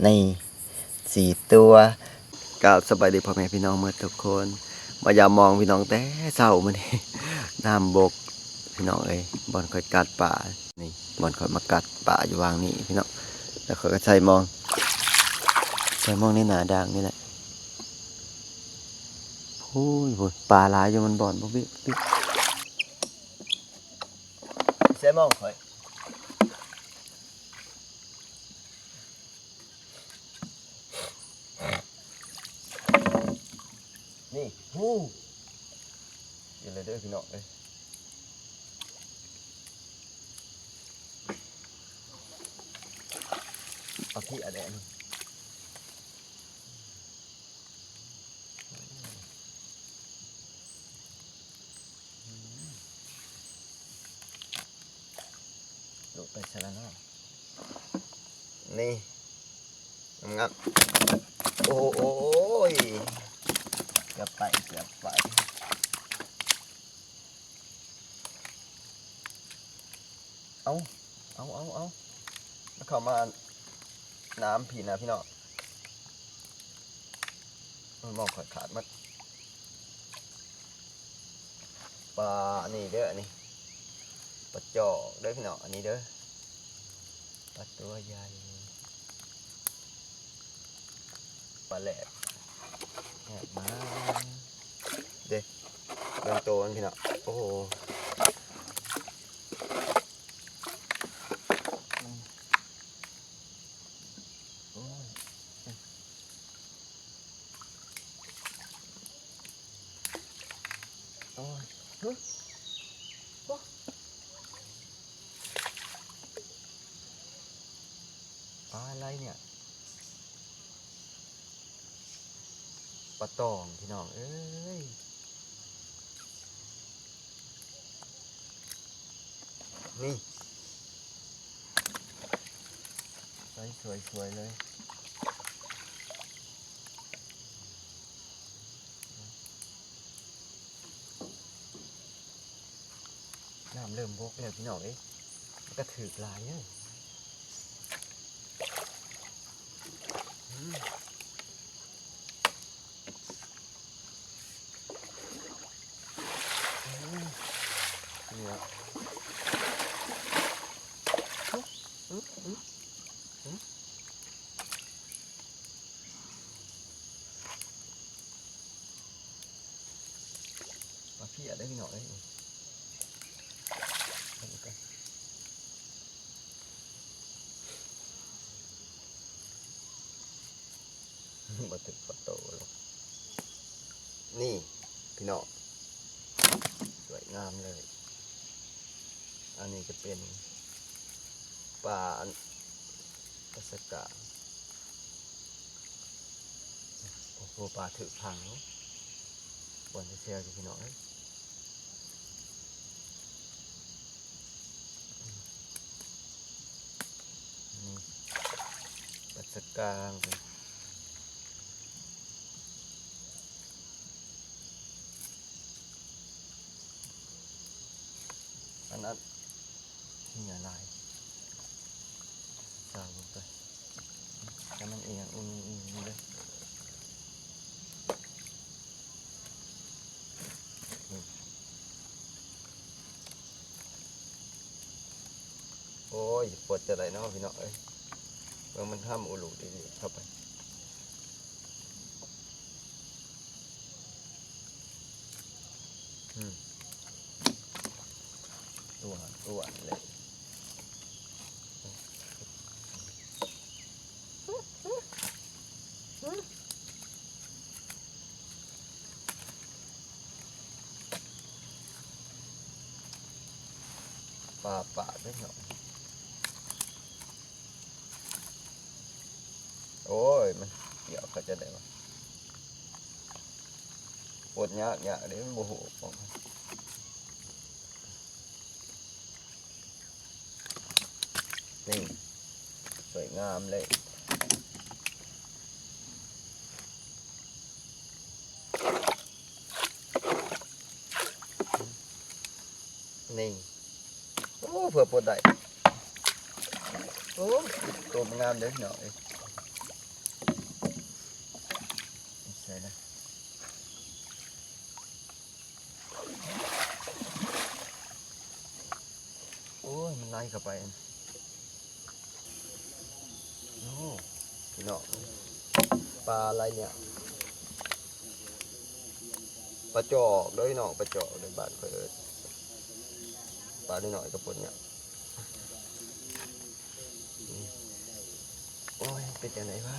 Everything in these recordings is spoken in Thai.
ใน4 ตัวกับสบายดีพ่อแม่พี่น้องเมื่อทุกคนมายามองพี่น้องแต่เศร้ามันนี่น้ำบกพี่น้องเอ้ยบอลคอยกัดป่านี่บอลคอยมากัดป่าอยู่วางนี่พี่น้องแล้วเขาก็ใส่มองในหนาด่างนี่แหละพูดปลาหลายอยู่มันบอลพวกพี่ใส่มองคอยนี่ฮู้ยินเลยเด้อพี่น้องเอ้ยเอาที่อะไรนี่ลุกไปซะแล้วนะนี่งับโอ้ยเกือบไปเอาแล้วเข้ามาน้ำผีนะพี่น้องมันมองขาดมันปลานี่เด้ออันนี้ปลาจอกเด้อพี่น้องอันนี้เด้อปลาตัวใหญ่ปลาแหลกแหกมาเด็กเดินโตนพี่น้องโอ้โหปลาอะไรเนี่ยปลาตองพี่น้องเอ้ยนี่สวยเลยน้ำเริ่มบกแล้วพี่น้องเอ้ยก็ถือลายเนี่ยมาพี่ได้พี่น้องเอ้ยมาถึงประตูแล้วนี่พี่น้องสวยงามเลยอันนี้จะเป็นปลาปัสกาโอ้โหปลาถือพังบนจะเซลจะพี่น้องนี่ปัสกาอันนั้นนี่อะไรสาวลงไปแต่มันเองเลยโอ้ยปวดจะไหนเนาะพี่น้องเอ้ยเมื่อมันทำอุลุดีๆเข้าไปตัวเลยปลาด้วยเนาะโอ้ยมันเกี่ยวก็จะได้วะปวดยากเดี๋ยวมันโมโหนี่สวยงามเลยนี่โอ้เผื่อปวดได้โอ้ตัวมันงามเด้อเนาะ โอ้ยมันไล่เข้าไปโอ้พี่น้องปลาอะไรเนี่ยปลาจอกเด้อพี่น้องปลาจอกในบ้านเพิ่นปลาได้หน่อยกับปนเนี่ยโอ้ยเป็นจังไหนวะ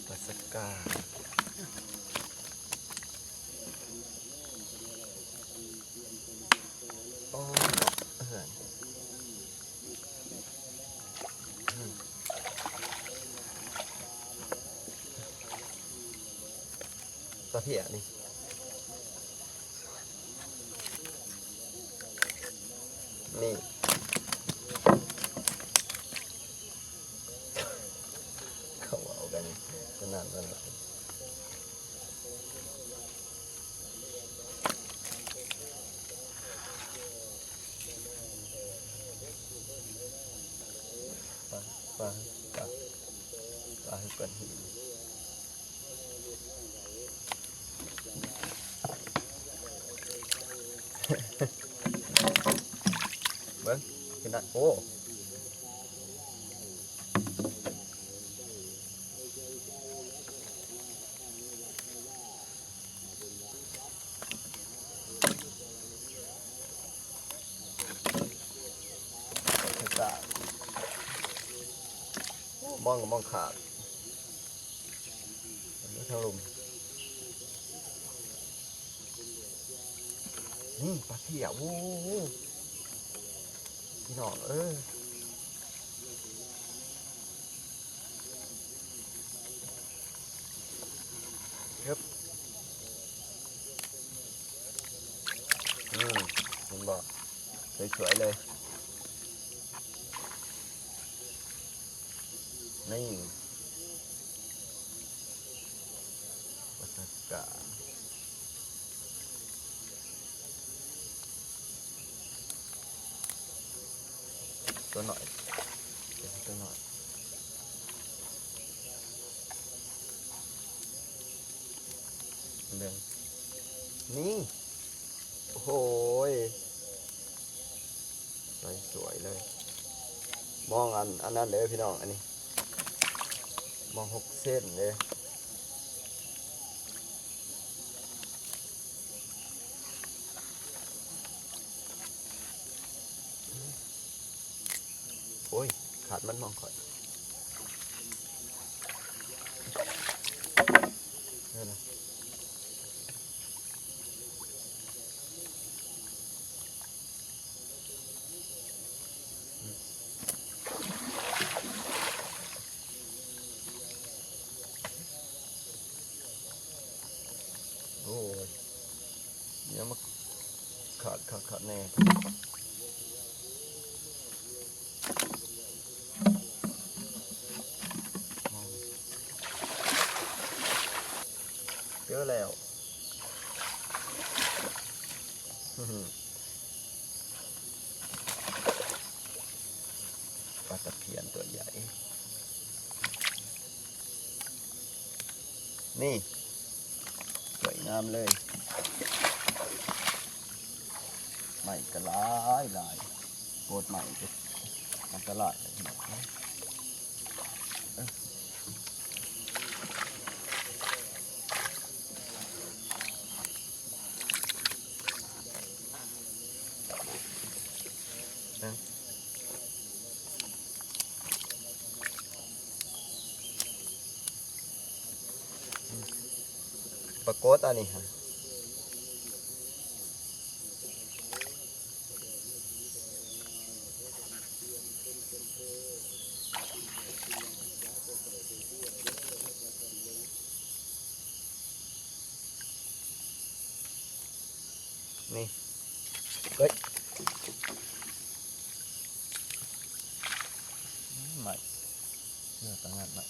ปลาสกาโอ้เหือนปลาเพี้ยนี่นี่เขาเอากันขนาดนั้นปลาให้เปิดหินเบิ้งขนาดโอ้มองกับมองขาดอันนี้ทางลมนี่ปลาเพี้ยโว้พี่น้องครับผมบอกสวยๆเลยนี่ปลาสกาตัวหน่อยตัวหน่อยเดินนี่โอ้โหสวยเลยมองอันนั้นเลยพี่น้องอันนี้มอง6 เส้นเลยโอ้ยขาดมันมองข่อยนี่นะโอ้ยเนี่ยมาขาดแน่เจอแล้วปลาตะเพียนตัวใหญ่นี่สวยงามเลยใหม่ก็หลายโคตรใหม่ก็อันตรายปรากฏอันนี้ฮะนี่เฮ้ยใหม่เนื้อต่างหากใหม่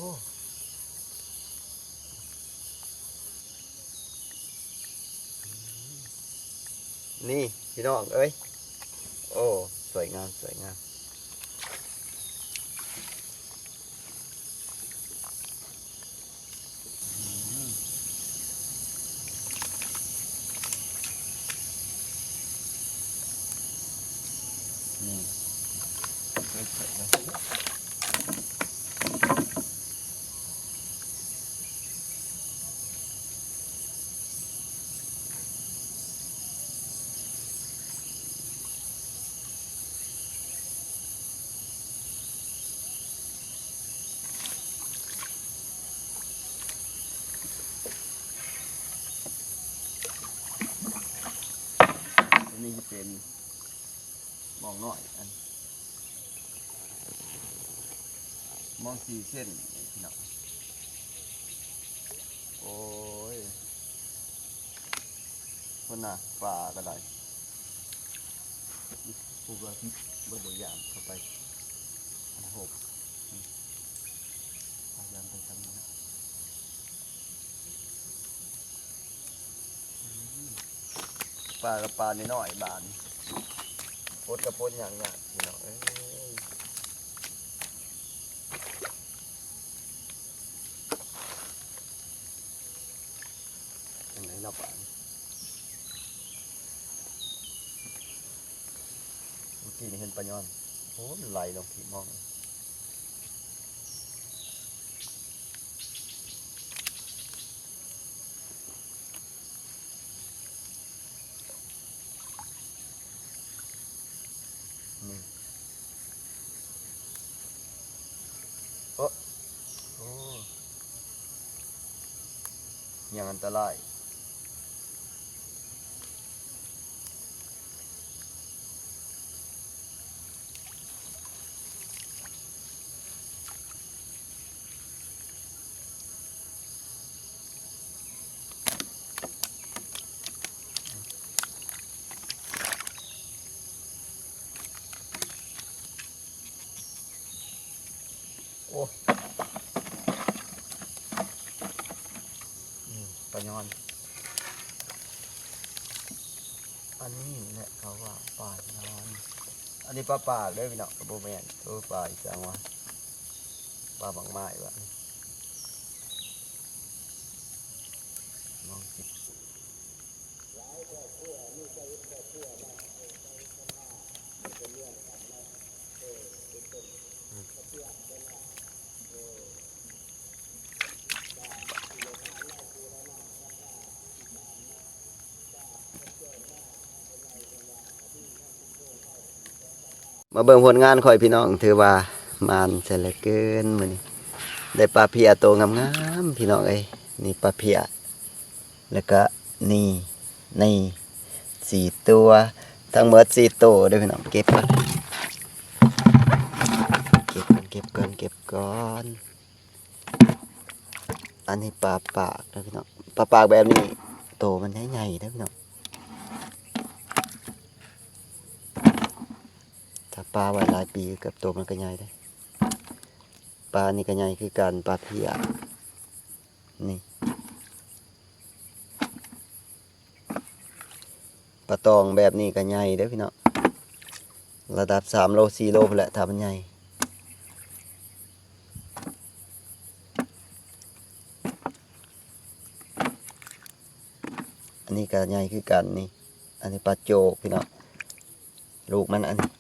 นี่พี่น้องเอ้ยโอ้สวยงามสวยงามนี่นี่เป็นมองหน่อยอันมอง4 เส้นพี่น้องโอ้ยคนน่ะป่าก็ได้ผู้ว่าพิษบ่ได้ยามเข้าไปอัน6พยายามไปทำนะปลากับปลาน้อยๆบานปดกับปดอย่างเงี้ยพี่น้องเอ้ยยังไงเราป่านเมื่อกี้นี่เห็นปลาย้อนโอ้มันไหลลงที่มองนี่โอ้โอ้ยังอันตรายโอ้ปลาย้อนอันนี้แหละเขาว่าปลาย้อนอันนี้ปลาป่าเลยพี่น้องกระโบแมนปลาอีกจังวะปลาบางไม้วะมองสิมาเบิ่งผลงานข่อยพี่น้องถือว่ามานเสร็จแล้วเกินมื้อนี้ได้ปลาเพียโตงามๆพี่น้องเอ้ยนี่ปลาเพียแล้วก็นี่4 ตัวทั้งหมด4 ตัวเด้อพี่น้องเก็บก่อนเก็บก่อนอันนี้ปลาปากเด้อพี่น้องปลาปากแบบนี้โตมันใหญ่ๆเด้อพี่น้องถ้าปลาไว้หลายปีกับโตมันก็ใหญ่ได้ปลานี่ก็ใหญ่คือกันปลาเพียนี่ปลาตองแบบนี้ก็ใหญ่เด้อพี่น้องระดับ3 โล 4 โลพุ่นแหละถ้ามันใหญ่อันนี้ก็ใหญ่คือกันนี่อันนี้ปลาโจกพี่น้องลูกมันอันนี้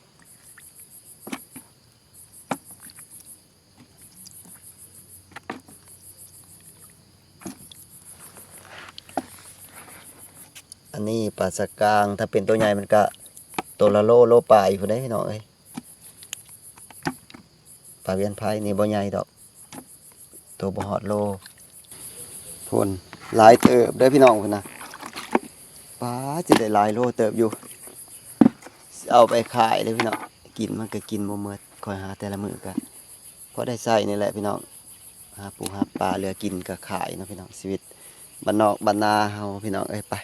อันนี้ปลาสะกางถ้าเป็นตัวใหญ่มันก็ตัวละโลปลายพุ่นได้พี่น้องเอ้ยปลาเวียนไผ่นี่บ่ใหญ่ดอกตัวบ่ฮอดโลพุ่นหลายเติบได้พี่น้องพุ่นนะปลาจะได้หลายโลเติบอยู่เอาไปขายเลยพี่น้องกินมันก็กินบ่หมดคอยหาแต่ละมื้อก็พอได้ใช้นี่แหละพี่น้องหาปูหาปลาเหลือกินก็ขายเนาะพี่น้องชีวิตบ้านนอกบ้านนาเฮาพี่น้องเอ้ยไป